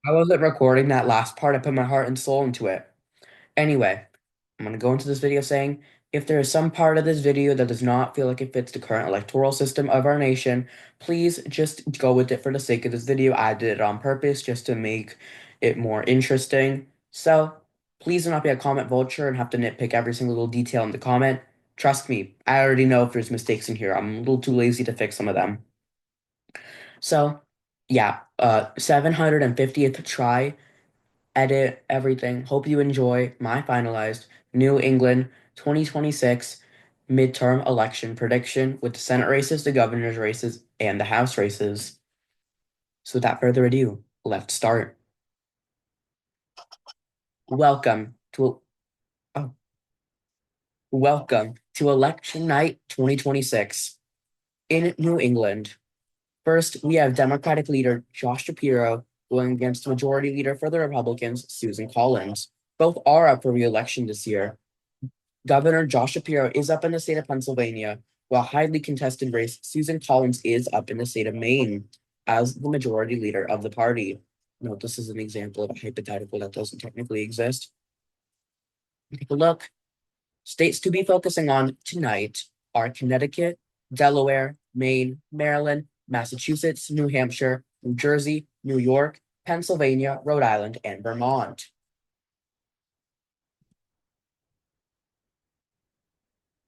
I wasn't recording that last part. I put my heart and soul into it. Anyway, I'm going to go into this video saying if there is some part of this video that does not feel like it fits the current electoral system of our nation, please just go with it for the sake of this video. I did it on purpose just to make it more interesting. So please do not be a comment vulture and have to nitpick every single little detail in the comment. Trust me, I already know if there's mistakes in here. I'm a little too lazy to fix some of them. So, yeah, 750th try, edit everything. Hope you enjoy my finalized New England 2026 midterm election prediction with the Senate races, the governor's races, and the House races. So, without further ado, let's start. Welcome to oh, welcome to election night 2026 in New England. First, we have Democratic leader Josh Shapiro going against Majority Leader for the Republicans, Susan Collins. Both are up for re-election this year. Governor Josh Shapiro is up in the state of Pennsylvania, while highly contested race Susan Collins is up in the state of Maine as the majority leader of the party. Note this is an example of a hypothetical that doesn't technically exist. Take a look. States to be focusing on tonight are Connecticut, Delaware, Maine, Maryland, Massachusetts, New Hampshire, New Jersey, New York, Pennsylvania, Rhode Island, and Vermont.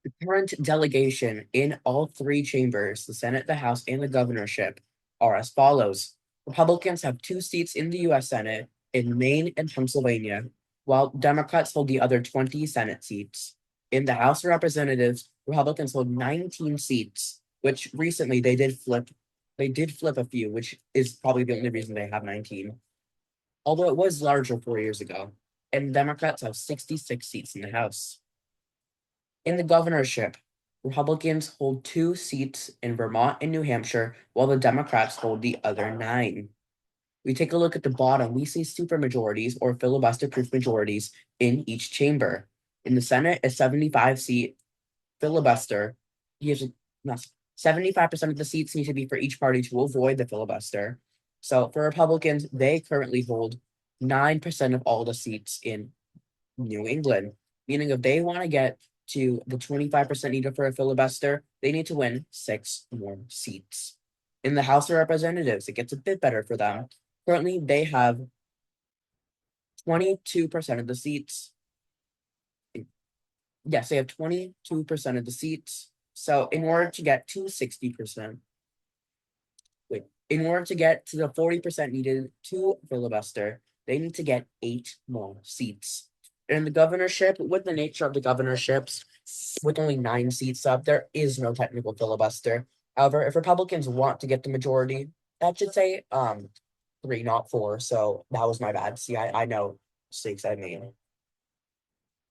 The current delegation in all three chambers, the Senate, the House, and the governorship, are as follows. Republicans have 2 seats in the U.S. Senate in Maine and Pennsylvania, while Democrats hold the other 20 Senate seats. In the House of Representatives, Republicans hold 19 seats, which recently they did flip. They did flip a few, which is probably the only reason they have 19, although it was larger 4 years ago. And Democrats have 66 seats in the House. In the governorship, Republicans hold 2 seats in Vermont and New Hampshire, while the Democrats hold the other 9. We take a look at the bottom. We see supermajorities or filibuster-proof majorities in each chamber. In the Senate, a 75-seat filibuster. He has 75% of the seats need to be for each party to avoid the filibuster. So for Republicans, they currently hold 9% of all the seats in New England, meaning if they want to get to the 25% needed for a filibuster, they need to win 6 more seats. In the House of Representatives, it gets a bit better for them. Currently, they have 22% of the seats. Yes, they have 22% of the seats. So in order to get to 60%, in order to get to the 40% needed to filibuster, they need to get 8 more seats. In the governorship, with the nature of the governorships, with only 9 seats up, there is no technical filibuster. However, if Republicans want to get the majority, that should say 3, not 4. So that was my bad. See, I know mistakes I made.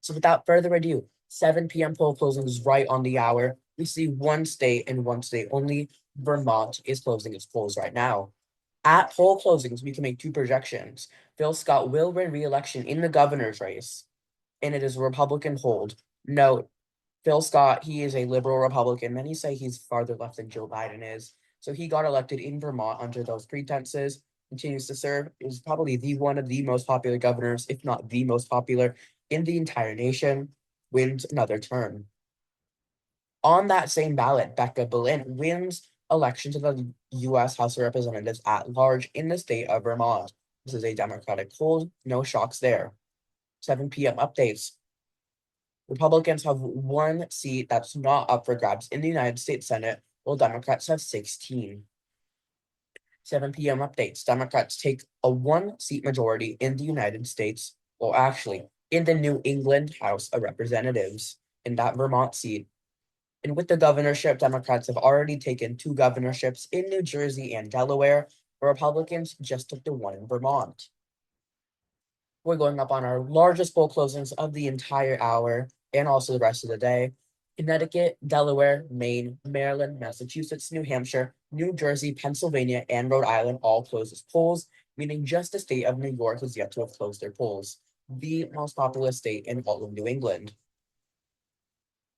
So without further ado, 7 p.m. poll closing is right on the hour. We see one state and one state only. Vermont is closing its polls right now. At poll closings, we can make 2 projections. Phil Scott will win re-election in the governor's race, and it is a Republican hold. Note, Phil Scott, he is a liberal Republican. Many say he's farther left than Joe Biden is. So he got elected in Vermont under those pretenses, continues to serve, is probably the one of the most popular governors, if not the most popular in the entire nation, wins another term. On that same ballot, Becca Boleyn wins election to the U.S. House of Representatives at large in the state of Vermont. This is a Democratic hold, no shocks there. 7 p.m. updates. Republicans have 1 seat that's not up for grabs in the United States Senate, while Democrats have 16. 7 p.m. updates. Democrats take a 1 seat majority in the United States, well, actually, in the New England House of Representatives, in that Vermont seat. And with the governorship, Democrats have already taken 2 governorships in New Jersey and Delaware. The Republicans just took the one in Vermont. We're going up on our largest poll closings of the entire hour and also the rest of the day. Connecticut, Delaware, Maine, Maryland, Massachusetts, New Hampshire, New Jersey, Pennsylvania, and Rhode Island all closed its polls, meaning just the state of New York has yet to have closed their polls, the most populous state in all of New England.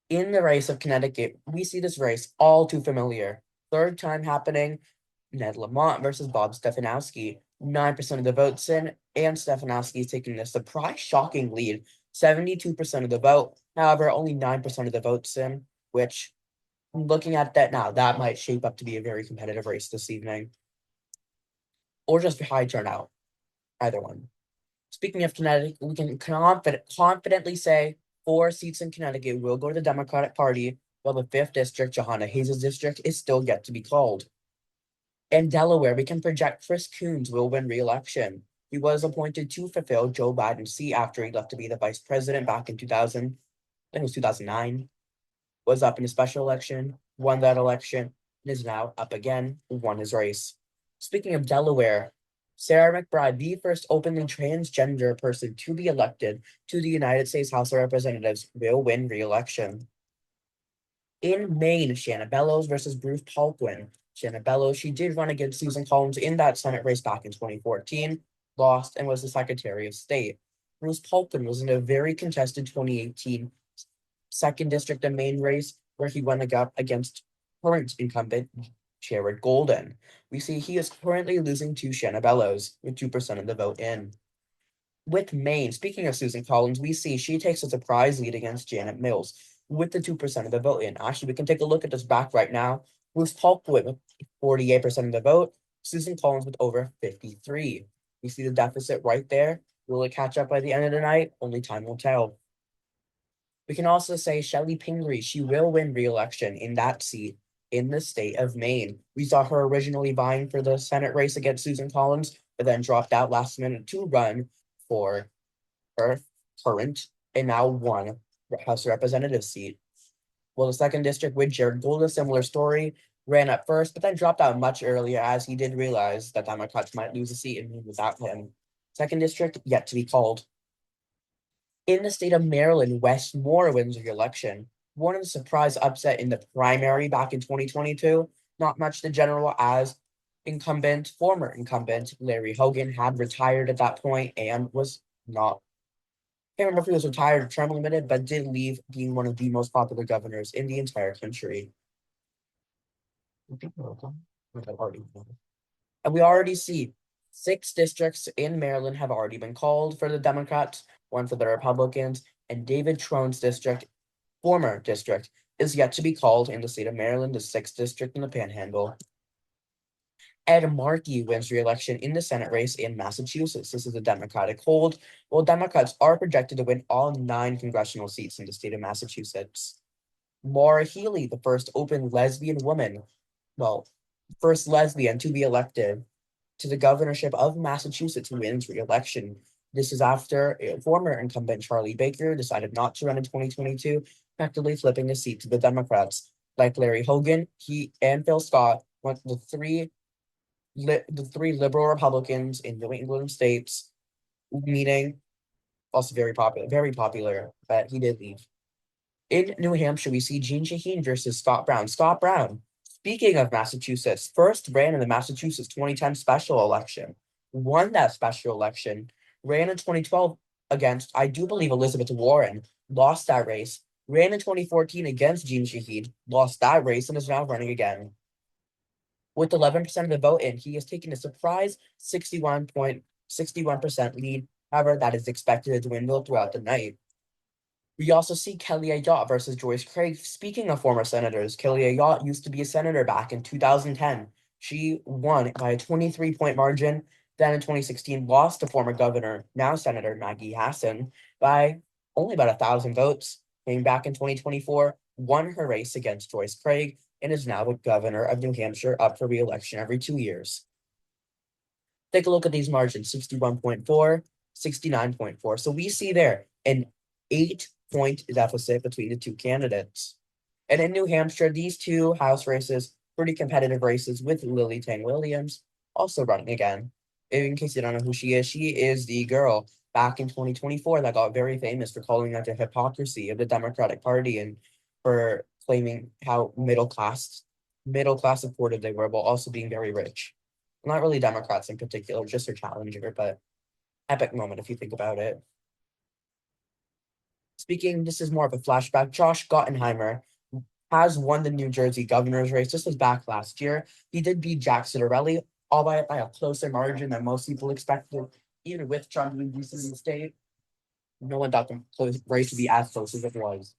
In the race of Connecticut, we see this race all too familiar. Third time happening, Ned Lamont versus Bob Stefanowski. 9% of the votes in, and Stefanowski is taking a surprise, shocking lead. 72% of the vote. However, only 9% of the votes in, which, looking at that now, that might shape up to be a very competitive race this evening. Or just high turnout. Either one. Speaking of Connecticut, we can confidently say 4 seats in Connecticut will go to the Democratic Party, while the 5th district, Johanna Hayes' district, is still yet to be called. In Delaware, we can project Chris Coons will win re-election. He was appointed to fulfill Joe Biden's seat after he left to be the vice president back in 2000. I think it was 2009. Was up in a special election, won that election, and is now up again, won his race. Speaking of Delaware, Sarah McBride, the first openly transgender person to be elected to the United States House of Representatives, will win re-election. In Maine, Shanna Bellows versus Bruce Paulquin. Shanna Bellows, she did run against Susan Collins in that Senate race back in 2014, lost, and was the Secretary of State. Bruce Paulquin was in a very contested 2018 second district and Maine race where he went up against current incumbent Jared Golden. We see he is currently losing to Shanna Bellows with 2% of the vote in. With Maine, speaking of Susan Collins, we see she takes a surprise lead against Janet Mills with the 2% of the vote in. Actually, we can take a look at this back right now. Bruce Paulquin with 48% of the vote, Susan Collins with over 53. We see the deficit right there. Will it catch up by the end of the night? Only time will tell. We can also say Shelley Pingree, she will win re-election in that seat in the state of Maine. We saw her originally vying for the Senate race against Susan Collins, but then dropped out last minute to run for her current and now won House of Representatives seat. Well, the second district with Jared Gold, a similar story, ran up first, but then dropped out much earlier as he did realize that Democrats might lose a seat and without him. Second district yet to be called. In the state of Maryland, Wes Moore wins re-election. Won in a surprise upset in the primary back in 2022. Not much the general as former incumbent Larry Hogan had retired at that point and was not. I can't remember if he was retired or term limited, but did leave being one of the most popular governors in the entire country. And we already see 6 districts in Maryland have already been called for the Democrats, 1 for the Republicans, and David Trone's district, former district, is yet to be called in the state of Maryland, the 6th district in the Panhandle. Ed Markey wins re-election in the Senate race in Massachusetts. This is a Democratic hold. Well, Democrats are projected to win all 9 congressional seats in the state of Massachusetts. Maura Healey, the first open lesbian woman, first lesbian to be elected to the governorship of Massachusetts, wins re-election. This is after former incumbent Charlie Baker decided not to run in 2022, effectively flipping the seat to the Democrats. Like Larry Hogan, he and Phil Scott went the three liberal Republicans in New England states meeting. Also very popular, but he did leave. In New Hampshire, we see Jean Shaheen versus Scott Brown. Scott Brown, speaking of Massachusetts, first ran in the Massachusetts 2010 special election, won that special election, ran in 2012 against, I do believe, Elizabeth Warren, lost that race, ran in 2014 against Jean Shaheen, lost that race, and is now running again. With 11% of the vote in, he has taken a surprise 61% lead. However, that is expected to dwindle throughout the night. We also see Kelly Ayotte versus Joyce Craig. Speaking of former senators, Kelly Ayotte used to be a senator back in 2010. She won by a 23-point margin. Then in 2016, lost to former governor, now Senator Maggie Hassan, by only about 1,000 votes. Came back in 2024, won her race against Joyce Craig, and is now the governor of New Hampshire, up for re-election every 2 years. Take a look at these margins, 61.4, 69.4. So we see there an 8-point deficit between the 2 candidates. And in New Hampshire, these 2 House races, pretty competitive races with Lily Tang Williams also running again. In case you don't know who she is the girl back in 2024 that got very famous for calling out the hypocrisy of the Democratic Party and for claiming how middle class supportive they were while also being very rich. Not really Democrats in particular, just her challenger, but epic moment if you think about it. Speaking, this is more of a flashback. Josh Gottenheimer has won the New Jersey governor's race. This was back last year. He did beat Jack Ciattarelli, albeit by a closer margin than most people expected, even with Trump losing the state. No one thought the race would be as close as it was.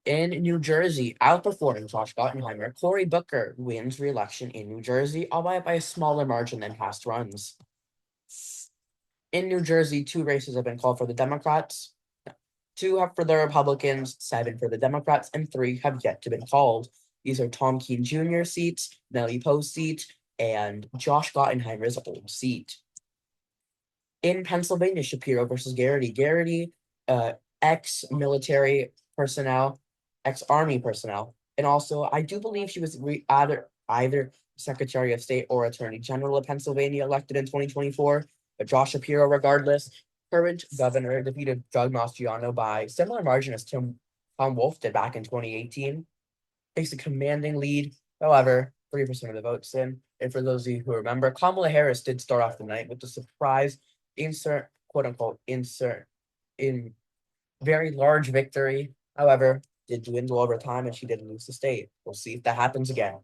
In New Jersey, outperforming Josh Gottenheimer, Cory Booker wins re-election in New Jersey, albeit by a smaller margin than past runs. In New Jersey, 2 races have been called for the Democrats, 2 have for the Republicans, 7 for the Democrats, and 3 have yet to be called. These are Tom Keene Jr. seats, Nellie Poe's seat, and Josh Gottenheimer's old seat. In Pennsylvania, Shapiro versus Garrity. Garrity, ex-military personnel, ex-army personnel, and also I do believe she was either Secretary of State or Attorney General of Pennsylvania elected in 2024. But Josh Shapiro, regardless, current governor, defeated Doug Mastriano by similar margin as Tom Wolf did back in 2018. Takes a commanding lead. However, 3% of the votes in. And for those of you who remember, Kamala Harris did start off the night with the surprise quote unquote, in very large victory. However, did dwindle over time and she did lose the state. We'll see if that happens again.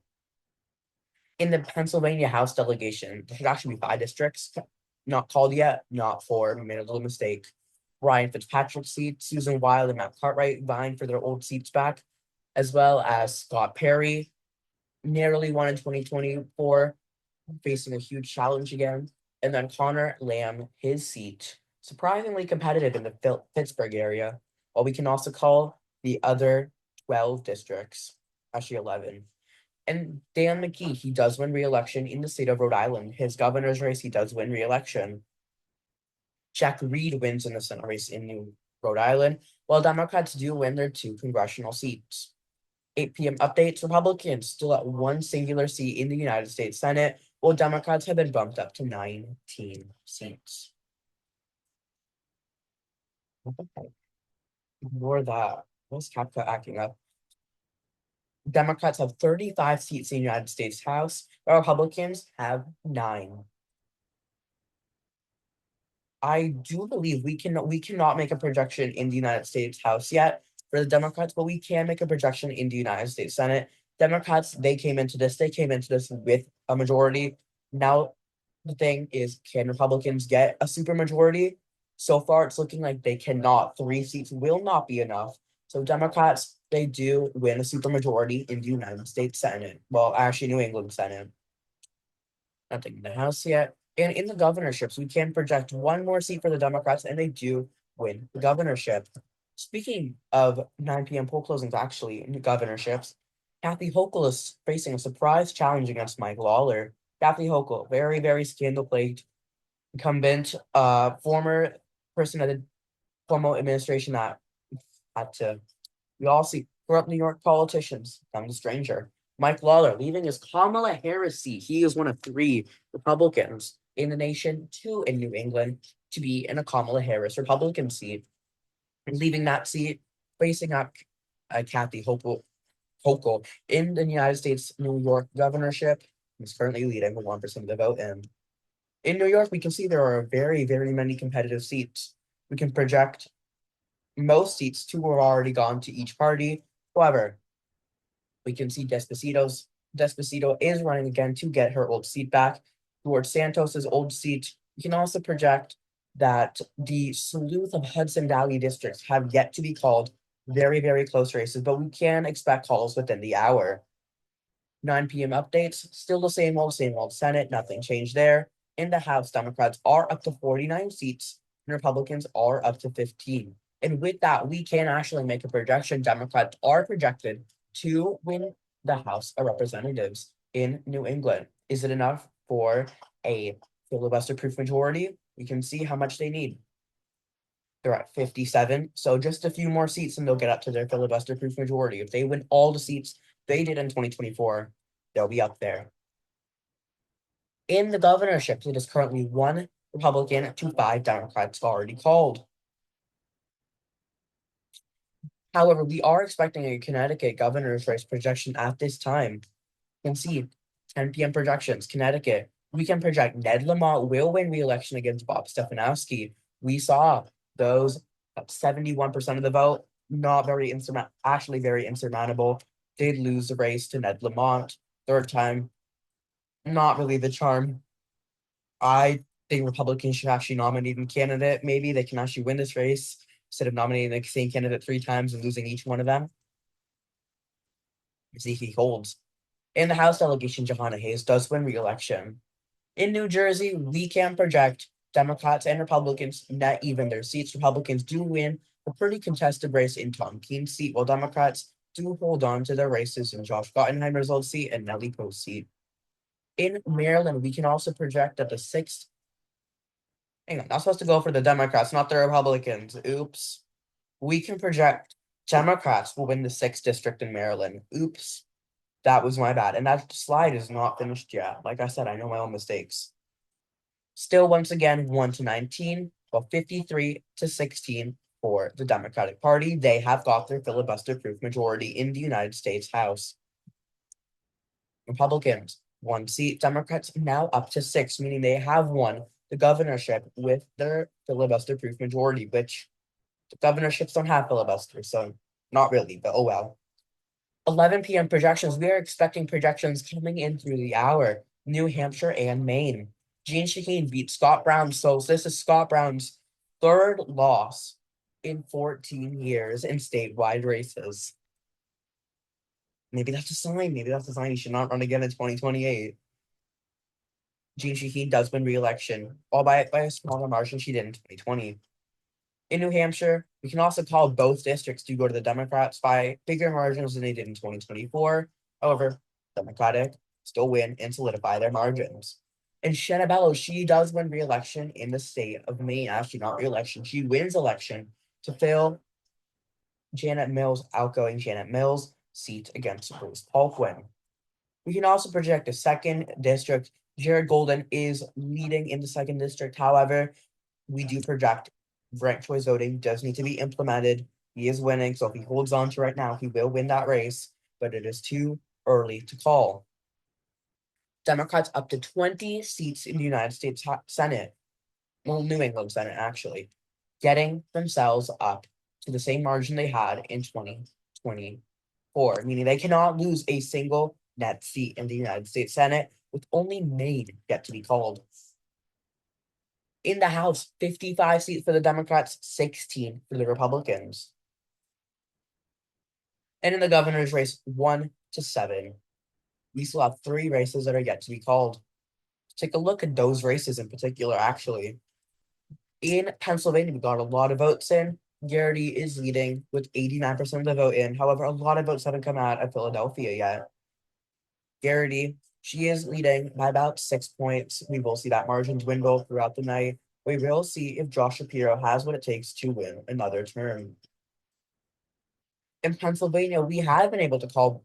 In the Pennsylvania House delegation, there should actually be 5 districts. Not called yet, not for, we made a little mistake. Ryan Fitzpatrick's seat, Susan Wild and Matt Cartwright vying for their old seats back, as well as Scott Perry, narrowly won in 2024, facing a huge challenge again. And then Connor Lamb, his seat, surprisingly competitive in the Pittsburgh area, while we can also call the other 12 districts, actually 11. And Dan McKee, he does win re-election in the state of Rhode Island. His governor's race, he does win re-election. Jack Reed wins in the Senate race in New Rhode Island, while Democrats do win their 2 congressional seats. 8 p.m. updates, Republicans still at 1 singular seat in the United States Senate, while Democrats have been bumped up to 19 seats. Okay. Ignore that. What's CapCut acting up? Democrats have 35 seats in the United States House, while Republicans have 9. I do believe we cannot make a projection in the United States House yet for the Democrats, but we can make a projection in the United States Senate. Democrats, they came into this with a majority. Now, the thing is, can Republicans get a supermajority? So far, it's looking like they cannot. 3 seats will not be enough. So Democrats, they do win a supermajority in the United States Senate. Well, actually, New England Senate. Nothing in the House yet. And in the governorships, we can project 1 more seat for the Democrats, and they do win the governorship. Speaking of 9 p.m. poll closings, actually, in the governorships, Kathy Hochul is facing a surprise challenge against Mike Lawler. Kathy Hochul, very, very scandal-plagued incumbent, former person of the Cuomo administration that had to, we all see corrupt New York politicians, I'm the stranger. Mike Lawler leaving his Kamala Harris seat. He is one of 3 Republicans in the nation, 2 in New England, to be in a Kamala Harris Republican seat. Leaving that seat, facing up Kathy Hochul in the United States New York governorship. He's currently leading with 1% of the vote. And in New York, we can see there are very, very many competitive seats. We can project most seats, 2 are already gone to each party. However, we can see Despacito is running again to get her old seat back. George Santos's old seat. We can also project that the slew of Hudson Valley districts have yet to be called. Very, very close races, but we can expect calls within the hour. 9 p.m. updates, still the same old Senate, nothing changed there. In the House, Democrats are up to 49 seats, and Republicans are up to 15. And with that, we can actually make a projection. Democrats are projected to win the House of Representatives in New England. Is it enough for a filibuster-proof majority? We can see how much they need. They're at 57, so just a few more seats and they'll get up to their filibuster-proof majority. If they win all the seats they did in 2024, they'll be up there. In the governorships, it is currently 1 Republican to 5 Democrats already called. However, we are expecting a Connecticut governor's race projection at this time. You can see 10 p.m. projections, Connecticut. We can project Ned Lamont will win re-election against Bob Stefanowski. We saw those at 71% of the vote. not very actually very insurmountable. Did lose the race to Ned Lamont. Third time, not really the charm. I think Republicans should actually nominate a candidate. Maybe they can actually win this race instead of nominating the same candidate 3 times and losing each one of them. See if he holds. In the House delegation, Johanna Hayes does win re-election. In New Jersey, we can project Democrats and Republicans net even their seats. Republicans do win a pretty contested race in Tom Keene's seat, while Democrats do hold on to their races in Josh Gottenheimer's old seat and Nellie Post's seat. In Maryland, we can also project that the 6th. Hang on, not supposed to go for the Democrats, not the Republicans. Oops. We can project Democrats will win the 6th district in Maryland. Oops. That was my bad. And that slide is not finished yet. Like I said, I know my own mistakes. Still, once again, 1-19, well, 53-16 for the Democratic Party. They have got their filibuster-proof majority in the United States House. Republicans, 1 seat. Democrats now up to 6, meaning they have won the governorship with their filibuster-proof majority, which the governorships don't have filibusters, so not really, but oh well. 11 p.m. projections. We are expecting projections coming in through the hour. New Hampshire and Maine. Jean Shaheen beat Scott Brown. So this is Scott Brown's 3rd loss in 14 years in statewide races. Maybe that's a sign. Maybe that's a sign he should not run again in 2028. Jean Shaheen does win re-election, albeit by a smaller margin she did in 2020. In New Hampshire, we can also call both districts to go to the Democrats by bigger margins than they did in 2024. However, Democratic still win and solidify their margins. In Shanna Bellows, she does win re-election in the state of Maine. Actually, not re-election. She wins election to fill Janet Mills, outgoing Janet Mills' seat against Bruce Paulquin. We can also project a 2nd district. Jared Golden is leading in the 2nd district. However, we do project ranked choice voting does need to be implemented. He is winning, so if he holds on to right now, he will win that race, but it is too early to call. Democrats up to 20 seats in the United States Senate, well, New England Senate, actually, getting themselves up to the same margin they had in 2024, meaning they cannot lose a single net seat in the United States Senate, with only Maine yet to be called. In the House, 55 seats for the Democrats, 16 for the Republicans. And in the governor's race, 1-7. We still have 3 races that are yet to be called. Take a look at those races in particular, actually. In Pennsylvania, we got a lot of votes in. Garrity is leading with 89% of the vote in. However, a lot of votes haven't come out of Philadelphia yet. Garrity, she is leading by about 6 points. We will see that margin dwindle throughout the night. We will see if Josh Shapiro has what it takes to win another term. In Pennsylvania, we have been able to call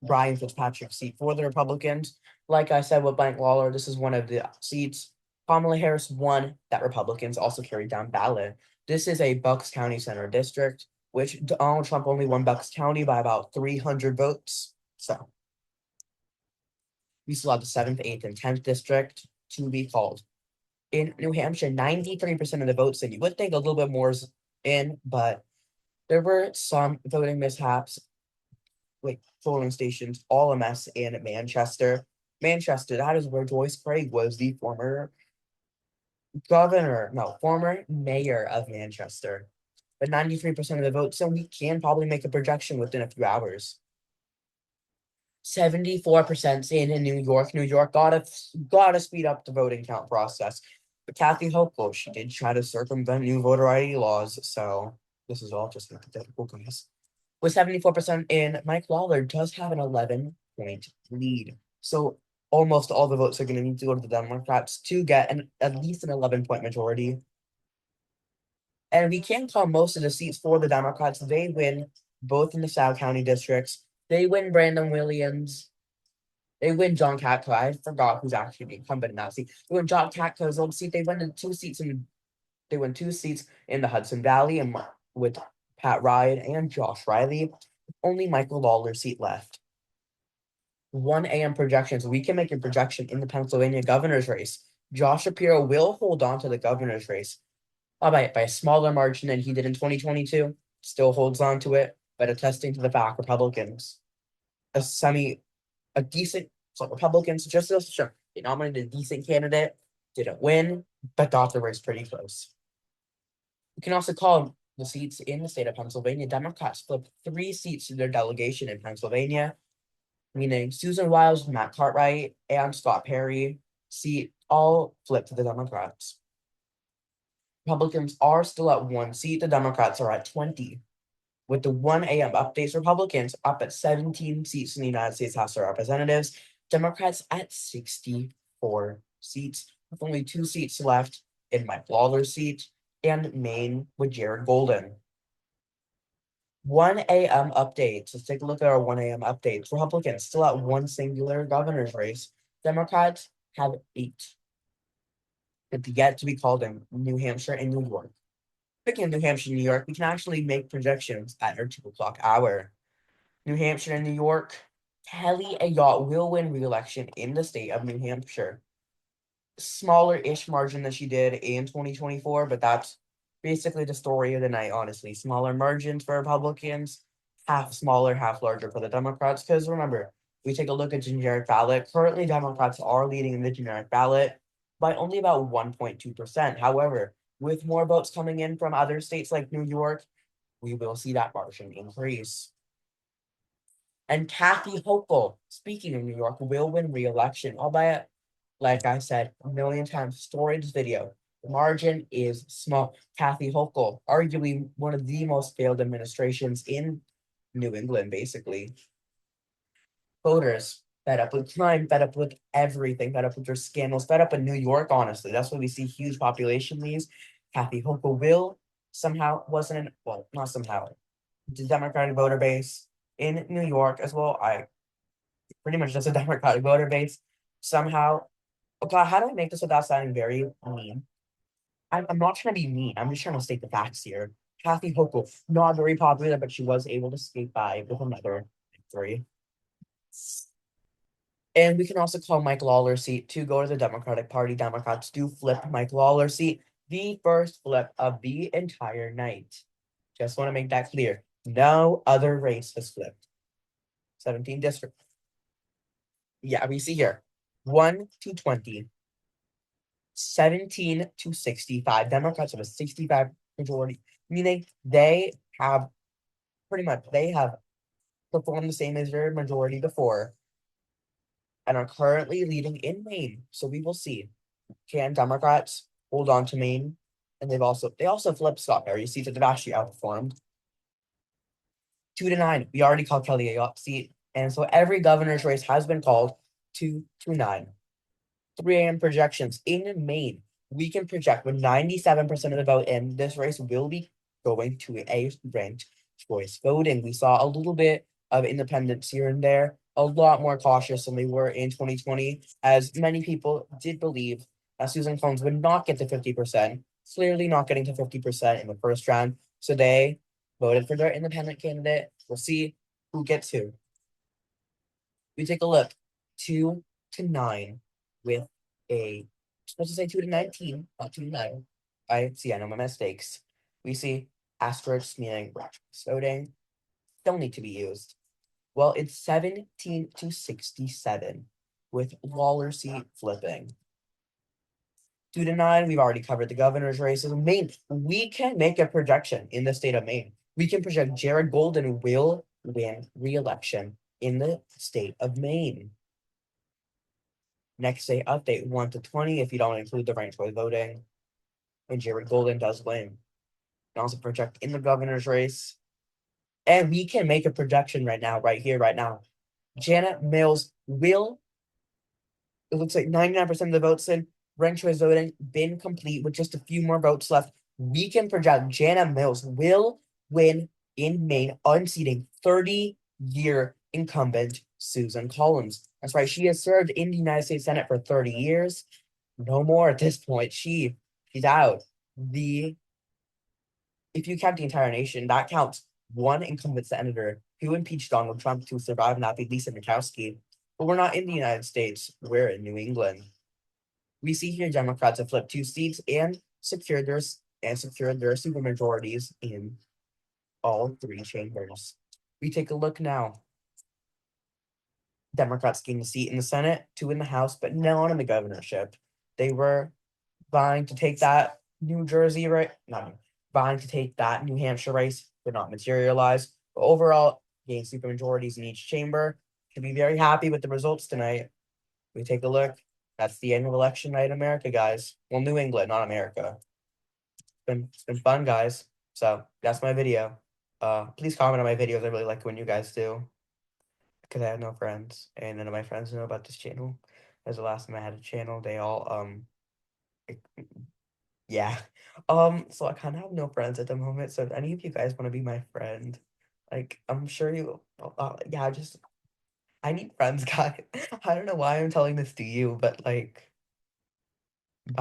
Brian Fitzpatrick's seat for the Republicans. Like I said with Mike Lawler, this is one of the seats. Kamala Harris won that Republicans also carried down ballot. This is a Bucks County Center district, which Donald Trump only won Bucks County by about 300 votes. So we still have the 7th, 8th, and 10th district to be called. In New Hampshire, 93% of the votes in. You would think a little bit more is in, but there were some voting mishaps, like polling stations, all a mess in Manchester. Manchester, that is where Joyce Craig was the former mayor of Manchester. But 93% of the votes, so we can probably make a projection within a few hours. 74% in New York. New York gotta speed up the voting count process. But Kathy Hochul, she did try to circumvent new voter ID laws, so this is all just hypothetical, guys. With 74% in, Mike Lawler does have an 11-point lead. So almost all the votes are going to need to go to the Democrats to get at least an 11-point majority. And we can call most of the seats for the Democrats. They win both in the South County districts. They win Brandon Williams. They win John Katko. I forgot who's actually the incumbent in that seat. They win John Katko's old seat. They win 2 seats in the Hudson Valley and with Pat Ryan and Josh Riley. Only Michael Lawler's seat left. 1 a.m. projections. We can make a projection in the Pennsylvania governor's race. Josh Shapiro will hold on to the governor's race, albeit by a smaller margin than he did in 2022. still holds on to it, but attesting to the fact Republicans, Republicans just as sure they nominated a decent candidate, didn't win, but got the race pretty close. You can also call the seats in the state of Pennsylvania. Democrats flipped 3 seats to their delegation in Pennsylvania, meaning Susan Wiles, Matt Cartwright, and Scott Perry seat all flipped to the Democrats. Republicans are still at 1 seat. The Democrats are at 20. With the 1 a.m. updates, Republicans up at 17 seats in the United States House of Representatives, Democrats at 64 seats, with only 2 seats left in Mike Lawler's seat and Maine with Jared Golden. 1 a.m. updates. Let's take a look at our 1 a.m. updates. Republicans still at 1 singular governor's race. Democrats have 8. It's yet to be called in New Hampshire and New York. Speaking of New Hampshire and New York, we can actually make projections at our 2 o'clock hour. New Hampshire and New York, Kelly Ayotte will win re-election in the state of New Hampshire. Smaller-ish margin than she did in 2024, but that's basically the story of the night, honestly. Smaller margins for Republicans, half smaller, half larger for the Democrats. Because remember, we take a look at generic ballot. Currently, Democrats are leading in the generic ballot by only about 1.2%. However, with more votes coming in from other states like New York, we will see that margin increase. And Kathy Hochul, speaking of New York, will win re-election, albeit, like I said a million times, storage video. The margin is small. Kathy Hochul, arguably one of the most failed administrations in New England, basically. Voters fed up with crime, fed up with everything, fed up with their scandals, fed up in New York, honestly. That's why we see huge population leaves. Kathy Hochul will somehow not somehow. The Democratic voter base in New York as well. I pretty much just a Democratic voter base. Somehow, oh God, how do I make this without sounding very mean? I'm not trying to be mean. I'm just trying to state the facts here. Kathy Hochul, not very popular, but she was able to skate by with another victory. And we can also call Mike Lawler's seat to go to the Democratic Party. Democrats do flip Mike Lawler's seat, the first flip of the entire night. Just want to make that clear. No other race has flipped. 17 districts. Yeah, we see here 1 to 20, 17 to 65. Democrats have a 65 majority, meaning they have performed the same as their majority before and are currently leading in Maine. So we will see. Can Democrats hold on to Maine? And they also flipped Scott Perry. You see that they've actually outperformed. 2 to 9. We already called Kelly Ayotte's seat. And so every governor's race has been called 2 to 9. 3 a.m. projections in Maine. We can project with 97% of the vote in, this race will be going to a ranked choice voting. We saw a little bit of independents here and there, a lot more cautious than they were in 2020, as many people did believe that Susan Collins would not get to 50%, clearly not getting to 50% in the first round. So they voted for their independent candidate. We'll see who gets who. We take a look. 2 to 9 with supposed to say 2 to 19, not 2 to 9. I know my mistakes. We see asterisks meaning voting still need to be used. Well, it's 17 to 67 with Lawler seat flipping. 2 to 9, we've already covered the governor's races. Maine, we can make a projection in the state of Maine. We can project Jared Golden will win re-election in the state of Maine. Next day update 1 to 20 if you don't include the ranked choice voting. And Jared Golden does win. You can also project in the governor's race. And we can make a projection right now. Janet Mills will, it looks like 99% of the votes in ranked choice voting been complete with just a few more votes left. We can project Janet Mills will win in Maine, unseating 30-year incumbent Susan Collins. That's right, she has served in the United States Senate for 30 years. No more at this point. She's out. If you count the entire nation, that counts one incumbent senator who impeached Donald Trump to survive, and that'd be Lisa Murkowski. But we're not in the United States. We're in New England. We see here Democrats have flipped 2 seats and secured their supermajorities in all three chambers. We take a look now. Democrats gained a seat in the Senate, two in the House, but none in the governorship. They were vying to take that New Jersey right, not vying to take that New Hampshire race, did not materialize. But overall, gained supermajorities in each chamber. Should be very happy with the results tonight. We take a look. That's the annual election night in America, guys. Well, New England, not America. It's been fun, guys. So that's my video. Please comment on my videos. I really like when you guys do. Because I have no friends, and none of my friends know about this channel. As the last time I had a channel, they all like, yeah. So I kind of have no friends at the moment. So if any of you guys want to be my friend, like I'm sure you, yeah, just I need friends, guys. I don't know why I'm telling this to you, but like